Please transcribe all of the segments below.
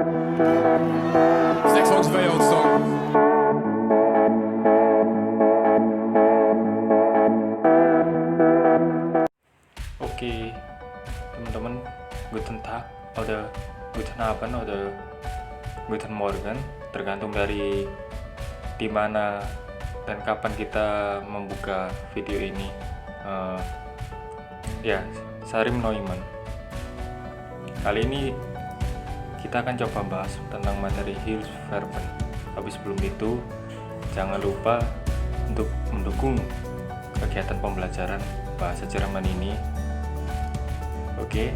600 Old Song. Oke, teman-teman, guten Tag, oder guten Abend, oder guten Morgen, tergantung dari dimana dan kapan kita membuka video ini. Ya, Sarim Neumann. Kali ini kita akan coba bahas tentang materi Hilfsverben. Tapi sebelum itu, jangan lupa untuk mendukung kegiatan pembelajaran bahasa Jerman ini. Oke.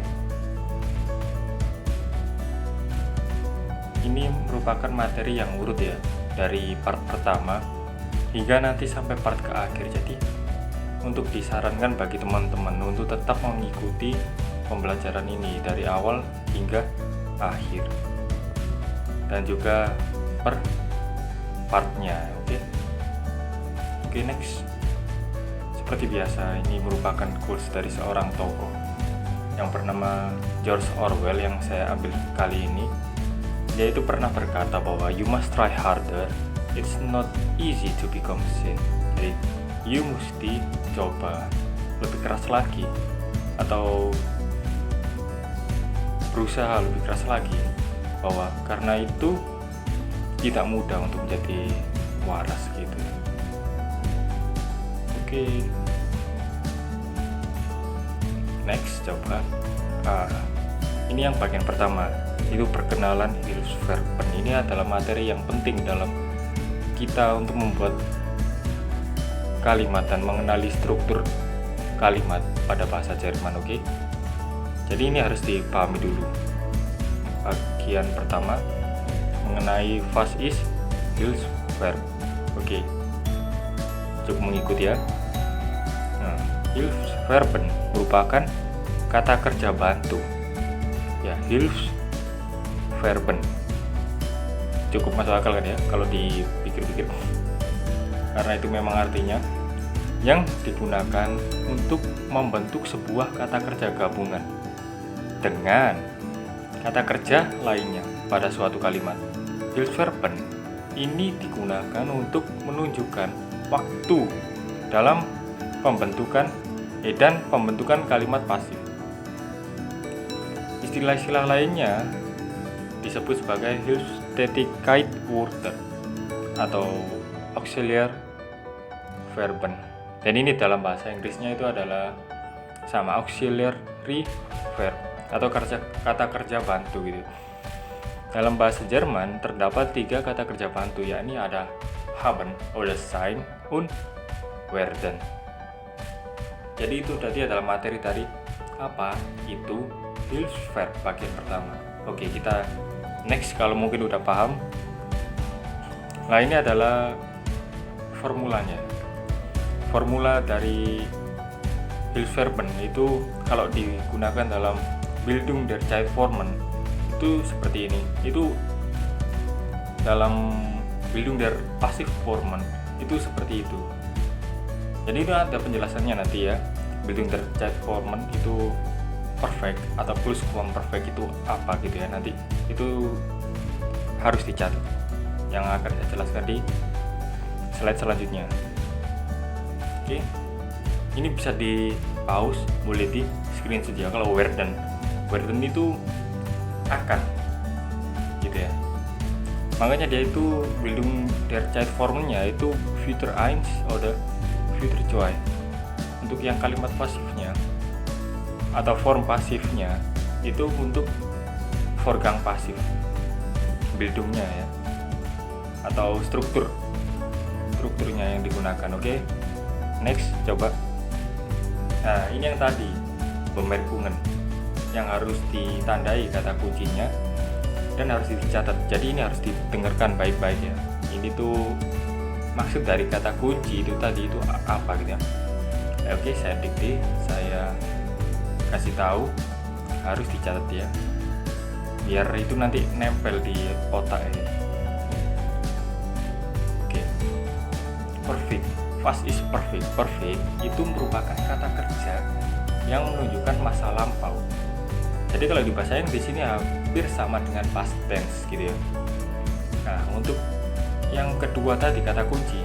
Ini merupakan materi yang urut ya, dari part pertama hingga nanti sampai part ke akhir. Jadi untuk disarankan bagi teman-teman untuk tetap mengikuti pembelajaran ini dari awal hingga akhir, dan juga per partnya. Oke, next. Seperti biasa, ini merupakan quotes dari seorang tokoh yang bernama George Orwell yang saya ambil kali ini. Dia itu pernah berkata bahwa you must try harder, it's not easy to become sane. Jadi you mesti coba lebih keras lagi, atau berusaha lebih keras lagi, bahwa karena itu tidak mudah untuk menjadi waras gitu. Oke. Next, coba. Ini yang bagian pertama, itu perkenalan Hilfsverben. Ini adalah materi yang penting dalam kita untuk membuat kalimat dan mengenali struktur kalimat pada bahasa Jerman. Oke. Jadi ini harus dipahami dulu. Bagian pertama mengenai was ist Hilfsverb. Oke. Cukup mengikuti ya. Hilfsverben merupakan kata kerja bantu. Ya, Hilfsverben. Cukup masuk akal kan ya kalau dipikir-pikir. Karena itu memang artinya yang digunakan untuk membentuk sebuah kata kerja gabungan dengan kata kerja lainnya pada suatu kalimat. Hilfsverben ini digunakan untuk menunjukkan waktu dalam pembentukan dan pembentukan kalimat pasif. Istilah-istilah lainnya disebut sebagai Hilfstätigkeitswörter atau auxiliary verben. Dan ini dalam bahasa Inggrisnya itu adalah sama, auxiliary verb atau kata kerja bantu gitu. Dalam bahasa Jerman terdapat 3 kata kerja bantu, yakni ada haben oder sein und werden. Jadi itu tadi adalah materi tadi apa itu Hilfsverb bagian pertama. Oke, kita next kalau mungkin udah paham. Nah, ini adalah formulanya. Formula dari Hilfsverben itu kalau digunakan dalam Bildung der Zeitformen itu seperti ini. Itu dalam Bildung der Passivformen itu seperti itu. Jadi itu ada penjelasannya nanti ya. Bildung der Zeitformen itu perfect atau Plusquamperfekt itu apa gitu ya, nanti itu harus dicatat yang akan saya jelaskan di slide selanjutnya. Oke, ini bisa di pause, boleh di screen saja. Kalau werden itu akan gitu ya, makanya dia itu Bildung der Zeitformennya itu Future 1 oder Future 2. Untuk yang kalimat pasifnya atau form pasifnya itu untuk Vorgang pasif, Bildungnya ya, atau strukturnya yang digunakan. Oke. Next, coba. Nah, ini yang tadi Bemerkungen yang harus ditandai kata kuncinya dan harus dicatat. Jadi ini harus didengarkan baik-baik ya. Ini tuh maksud dari kata kunci itu tadi itu apa gitu ya. Oke, saya dikti, saya kasih tahu, harus dicatat ya, biar itu nanti nempel di otak ya. Oke. Perfect. Past is perfect. Perfect itu merupakan kata kerja yang menunjukkan masa lampau. Jadi kalau di bahasa Inggris ini hampir sama dengan past tense gitu ya. Nah, untuk yang kedua tadi kata kunci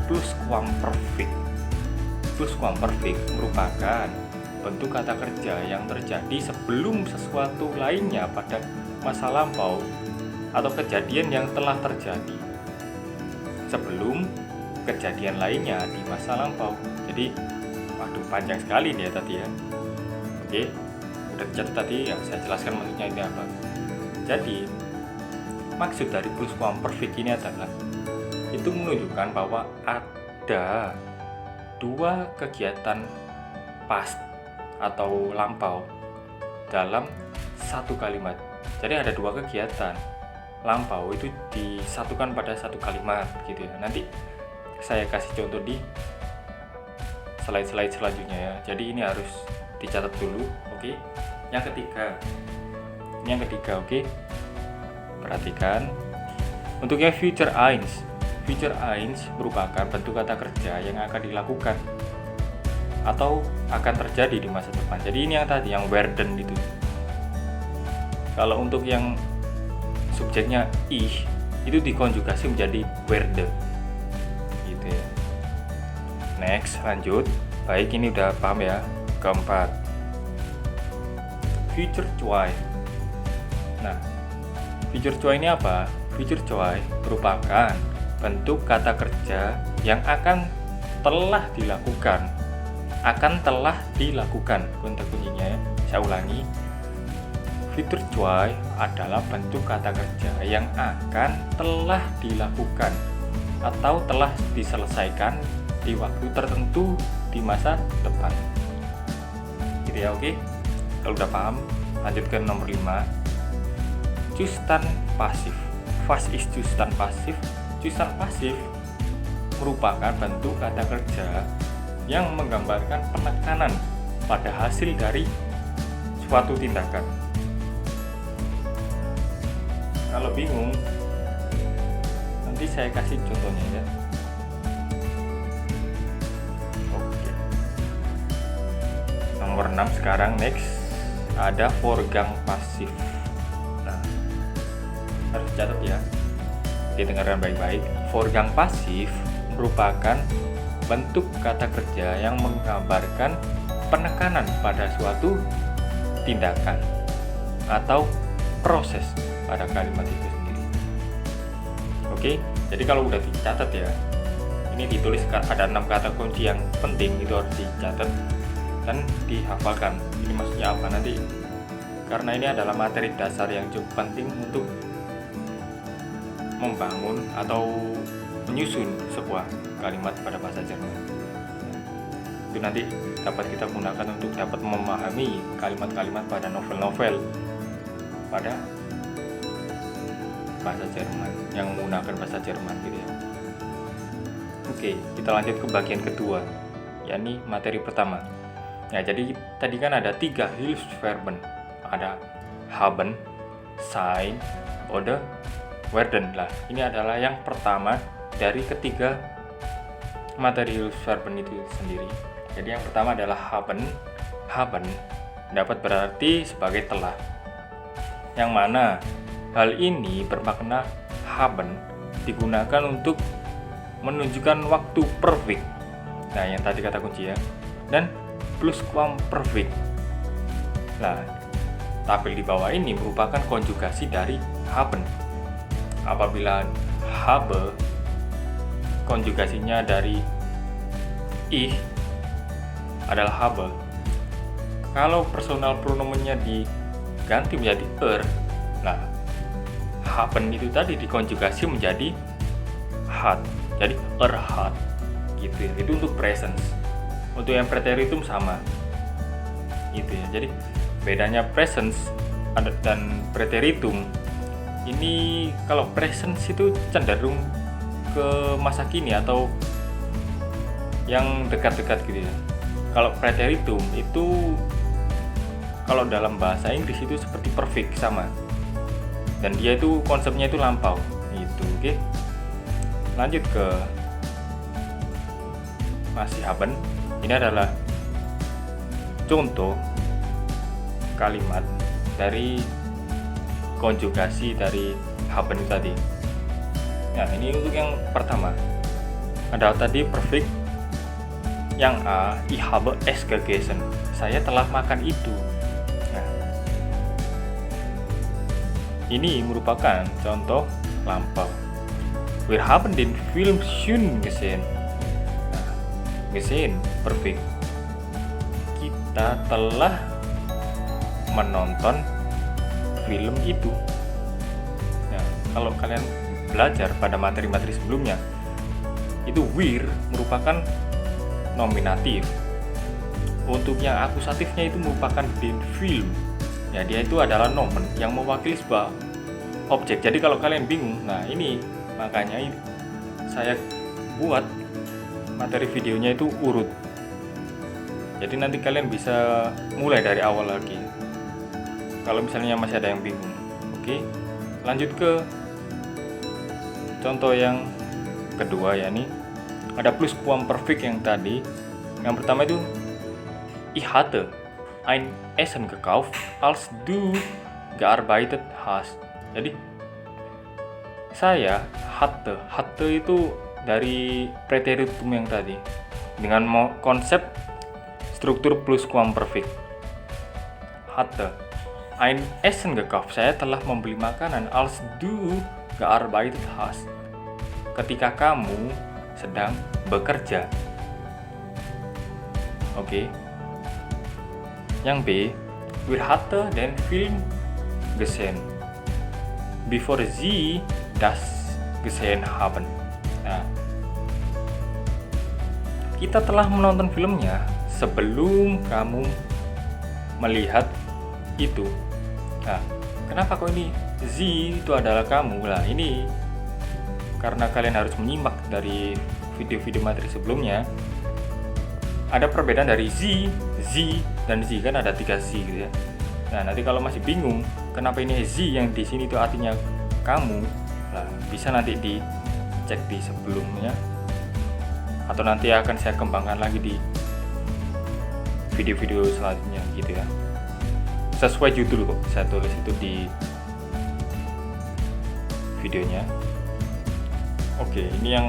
pluscuamperfect. Pluscuamperfect merupakan bentuk kata kerja yang terjadi sebelum sesuatu lainnya pada masa lampau atau kejadian yang telah terjadi sebelum kejadian lainnya di masa lampau. Jadi, waduh, panjang sekali nih ya tadi ya. Oke, udah dicatat tadi ya, saya jelaskan maksudnya ini apa. Jadi, maksud dari pluscuamperfect ini adalah itu menunjukkan bahwa ada dua kegiatan past atau lampau dalam satu kalimat. Jadi ada dua kegiatan lampau itu disatukan pada satu kalimat gitu ya. Nanti saya kasih contoh di slide-slide selanjutnya ya. Jadi ini harus dicatat dulu, oke? Yang ketiga, oke? Perhatikan. Untuk yang future eins merupakan bentuk kata kerja yang akan dilakukan atau akan terjadi di masa depan. Jadi ini yang tadi, yang werden itu. Kalau untuk yang subjeknya ich, itu dikonjugasi menjadi werde. Gitu ya. Next, lanjut. Baik, ini udah paham ya. Keempat, future choice. Nah, future choice ini apa? Future choice merupakan bentuk kata kerja yang akan telah dilakukan. Kata kuncinya ya. Saya ulangi. Future choice adalah bentuk kata kerja yang akan telah dilakukan atau telah diselesaikan di waktu tertentu di masa depan. Gitu ya, oke? Kalau udah paham, lanjut ke nomor 5. Zustand pasif. Was is zustand pasif? Zustand pasif merupakan bentuk kata kerja yang menggambarkan penekanan pada hasil dari suatu tindakan. Kalau bingung, nanti saya kasih contohnya ya. Oke. Nomor 6 sekarang, next. Ada Vorgang pasif. Nah, harus catat ya. Dengarkan baik-baik. Vorgang pasif merupakan bentuk kata kerja yang menggambarkan penekanan pada suatu tindakan atau proses pada kalimat itu sendiri. Oke, jadi kalau udah dicatat ya, ini ditulis ada 6 kata kunci yang penting, itu harus dicatat dan dihafalkan. Ini maksudnya apa nanti? Karena ini adalah materi dasar yang cukup penting untuk membangun atau menyusun sebuah kalimat pada bahasa Jerman. Itu nanti dapat kita gunakan untuk dapat memahami kalimat-kalimat pada novel-novel pada bahasa Jerman yang menggunakan bahasa Jerman gitu ya. Oke, kita lanjut ke bagian kedua, yakni materi pertama. Nah, jadi tadi kan ada 3 Hilfsverben. Ada haben, sein, oder werden lah. Ini adalah yang pertama dari ketiga materi Hilfsverben itu sendiri. Jadi yang pertama adalah haben. Haben dapat berarti sebagai telah. Yang mana hal ini bermakna haben digunakan untuk menunjukkan waktu perfect. Nah, yang tadi kata kunci ya. Dan pluscuamperfect. Nah, tabel di bawah ini merupakan konjugasi dari haben. Apabila habe konjugasinya dari ich adalah habe. Kalau personal pronomennya diganti menjadi nah haben itu tadi dikonjugasi menjadi hat. Jadi hat gitu ya. Itu untuk presence. Untuk yang preteritum sama. Gitu ya. Jadi bedanya presence dan preteritum ini, kalau presence itu cenderung ke masa kini atau yang dekat-dekat gitu ya. Kalau preteritum itu kalau dalam bahasa Inggris itu seperti perfect sama. Dan dia itu konsepnya itu lampau gitu, oke. Lanjut ke masih haben. Ini adalah contoh kalimat dari konjugasi dari haben tadi. Nah, ini untuk yang pertama. Ada tadi perfect yang A, ich habe es gegessen. Saya telah makan itu. Nah, ini merupakan contoh lampau. Wir haben den Film schon gesehen. Nah, gesehen perfect. Kita telah menonton film itu. Nah, kalau kalian belajar pada materi-materi sebelumnya, itu wir merupakan nominatif. Untuk yang akusatifnya itu merupakan den Film. Ya, dia itu adalah nomen yang mewakili sebuah objek. Jadi kalau kalian bingung, nah ini makanya saya buat materi videonya itu urut. Jadi nanti kalian bisa mulai dari awal lagi. Kalau misalnya masih ada yang bingung. Oke, lanjut ke contoh yang kedua, ya nih. Ada pluskuamperfekt yang tadi. Yang pertama itu ich hatte ein Essen gekauft, als du gearbeitet hast. Jadi saya hatte itu dari preteritum yang tadi dengan konsep struktur pluskuamperfekt. Hatte ein Essen gekauft, saya telah membeli makanan, als du gearbeitet hast, ketika kamu sedang bekerja. Oke. Yang B, wir hatten den Film gesehen, bevor Sie das gesehen haben. Nah, kita telah menonton filmnya sebelum kamu melihat itu. Nah, kenapa kok ini Sie itu adalah kamu? Lah, ini karena kalian harus menyimak dari video-video materi sebelumnya. Ada perbedaan dari Z, dan Z, kan ada 3 Z gitu ya. Nah, nanti kalau masih bingung kenapa ini Z yang di sini itu artinya kamu, nah bisa nanti dicek di sebelumnya, atau nanti akan saya kembangkan lagi di video-video selanjutnya gitu ya. Sesuai judul kok saya tulis itu di videonya. Oke, ini yang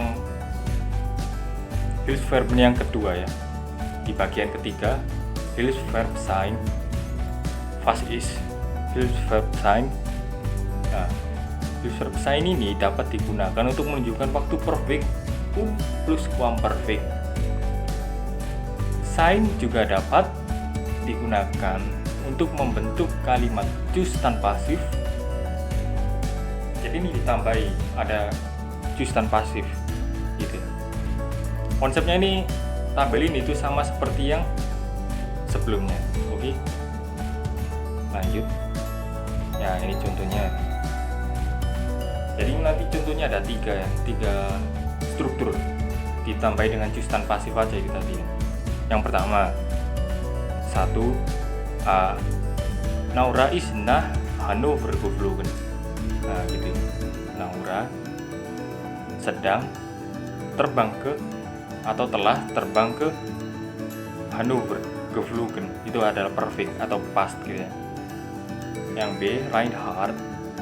Hilfsverben yang kedua ya. Di bagian ketiga, Hilfsverb sein, was ist Hilfsverb sein. Nah, Hilfsverb sein ini dapat digunakan untuk menunjukkan waktu perfect pluskuamperfekt. Sein juga dapat digunakan untuk membentuk kalimat Zustand pasif. Jadi ini ditambahi ada Zustand pasif gitu. Konsepnya ini tabelin itu sama seperti yang sebelumnya. Oke, lanjut ya, ini contohnya. Jadi nanti contohnya ada tiga struktur ditambahi dengan Zustand pasif aja itu tadi ya. Yang pertama, 1a, Naura ist nach Hannover geflogen. Nah gitu, Naura sedang terbang ke atau telah terbang ke Hannover, geflogen, itu adalah perfect atau past gitu ya. Yang B, Reinhard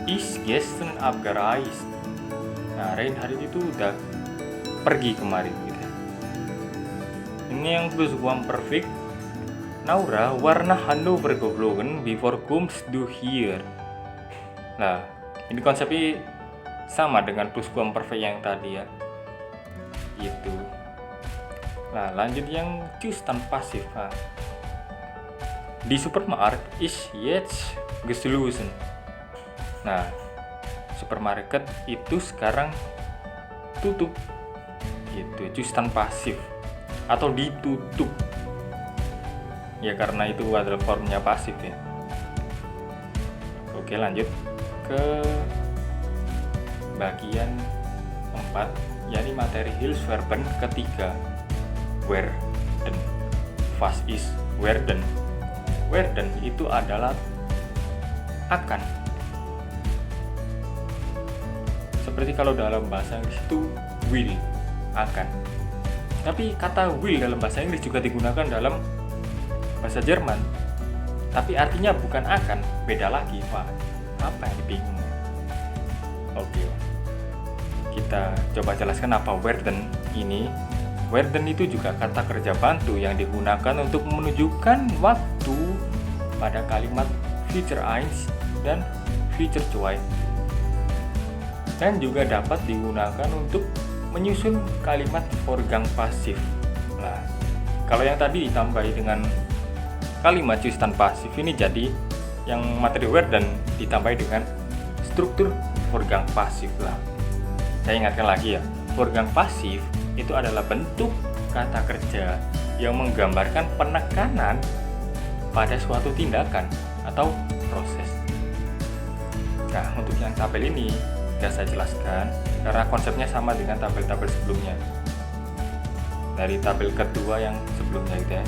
ist gestern abgereist. Nah, Reinhard itu udah pergi kemarin gitu ya. Ini yang pluskuamperfekt, Naura war nach Hannover geflogen before comes du hier. Nah, ini konsepnya sama dengan pluskuamperfekt yang tadi ya. Gitu. Nah, lanjut yang Zustand pasif. Nah, di supermarket ist jetzt geschlossen. Nah, supermarket itu sekarang tutup. Gitu, Zustand pasif atau ditutup. Ya karena itu adalah formnya pasif ya. Oke, lanjut ke bagian 4, yakni materi Hilfsverben ketiga. Werden, was ist werden? Werden itu adalah akan. Seperti kalau dalam bahasa Inggris itu will, akan. Tapi kata will dalam bahasa Inggris juga digunakan dalam bahasa Jerman. tapi artinya bukan akan, beda lagi. Wah, apa yang bingung? Oke, kita coba jelaskan apa werden ini. Werden itu juga kata kerja bantu yang digunakan untuk menunjukkan waktu pada kalimat future eins dan future zwei, dan juga dapat digunakan untuk menyusun kalimat Vorgang pasif. Nah, kalau yang tadi ditambahi dengan kalimat Zustand pasif ini, jadi yang materi werden ditambahi dengan struktur Vorgang pasif lah. Saya ingatkan lagi ya, Vorgang pasif itu adalah bentuk kata kerja yang menggambarkan penekanan pada suatu tindakan atau proses. Nah, untuk yang tabel ini tidak saya jelaskan karena konsepnya sama dengan tabel-tabel sebelumnya. Dari tabel kedua yang sebelumnya gitu ya,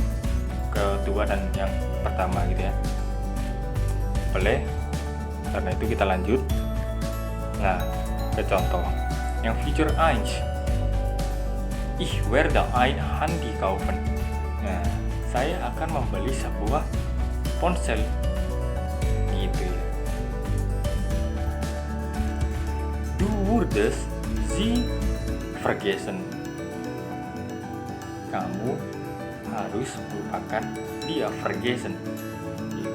kedua dan yang pertama gitu ya. Boleh, karena itu kita lanjut. Nah, ke contoh yang future eins. Ich werde ein Handy kaufen. Nah, saya akan membeli sebuah ponsel gitu ya. Du würdest sie vergessen. Kamu harus melupakan dia, vergessen gitu.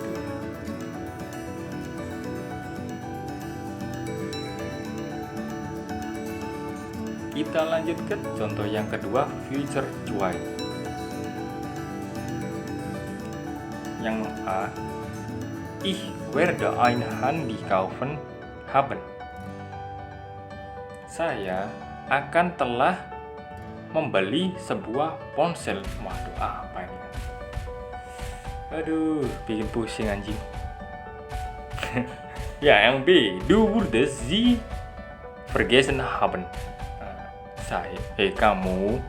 Kita lanjut ke contoh yang kedua, future zwei. Yang A, ich werde ein Handy kaufen haben. Saya akan telah membeli sebuah ponsel. Waduh, apa ini? Aduh, bikin pusing anjing. Ya, yang B, du würdest sie vergessen haben. Kamu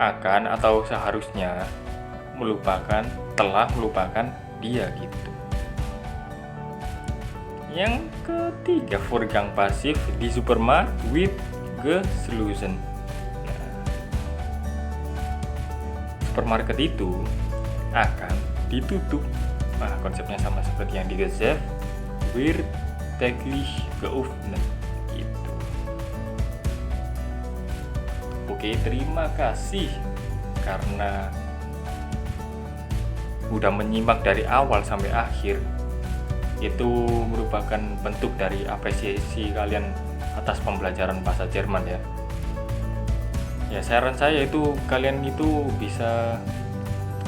akan atau seharusnya telah melupakan dia gitu. Yang ketiga, Vorgang pasif di Supermarkt with geschlossen. Supermarket itu akan ditutup. Nah, konsepnya sama seperti yang di Geschäft wird täglich geöffnet. Oke, terima kasih karena udah menyimak dari awal sampai akhir. Itu merupakan bentuk dari apresiasi kalian atas pembelajaran bahasa Jerman ya. Ya, saran saya itu kalian itu bisa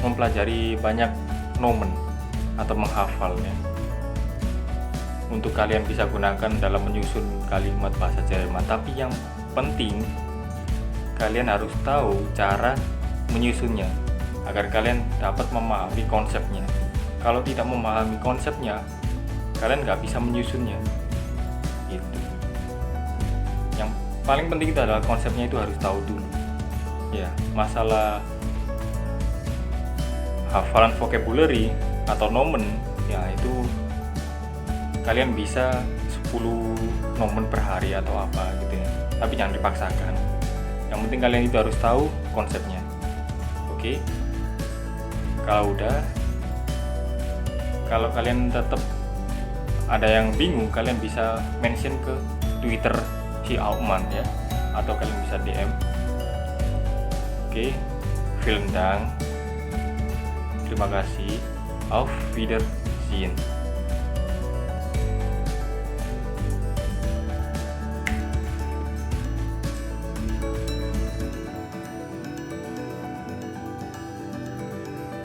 mempelajari banyak nomen atau menghafalnya untuk kalian bisa gunakan dalam menyusun kalimat bahasa Jerman. Tapi yang penting kalian harus tahu cara menyusunnya agar kalian dapat memahami konsepnya. Kalau tidak memahami konsepnya, kalian nggak bisa menyusunnya. Gitu. Yang paling penting itu adalah konsepnya itu harus tahu dulu. Ya, masalah hafalan vocabulary atau nomen, ya itu kalian bisa 10 nomen per hari atau apa gitu ya. Tapi jangan dipaksakan. Yang penting kalian itu harus tahu konsepnya. Oke. Kalau kalian tetap ada yang bingung, kalian bisa mention ke Twitter si Aumann ya, atau kalian bisa DM. Oke. Vielen Dank. Terima kasih. Auf Wiedersehen.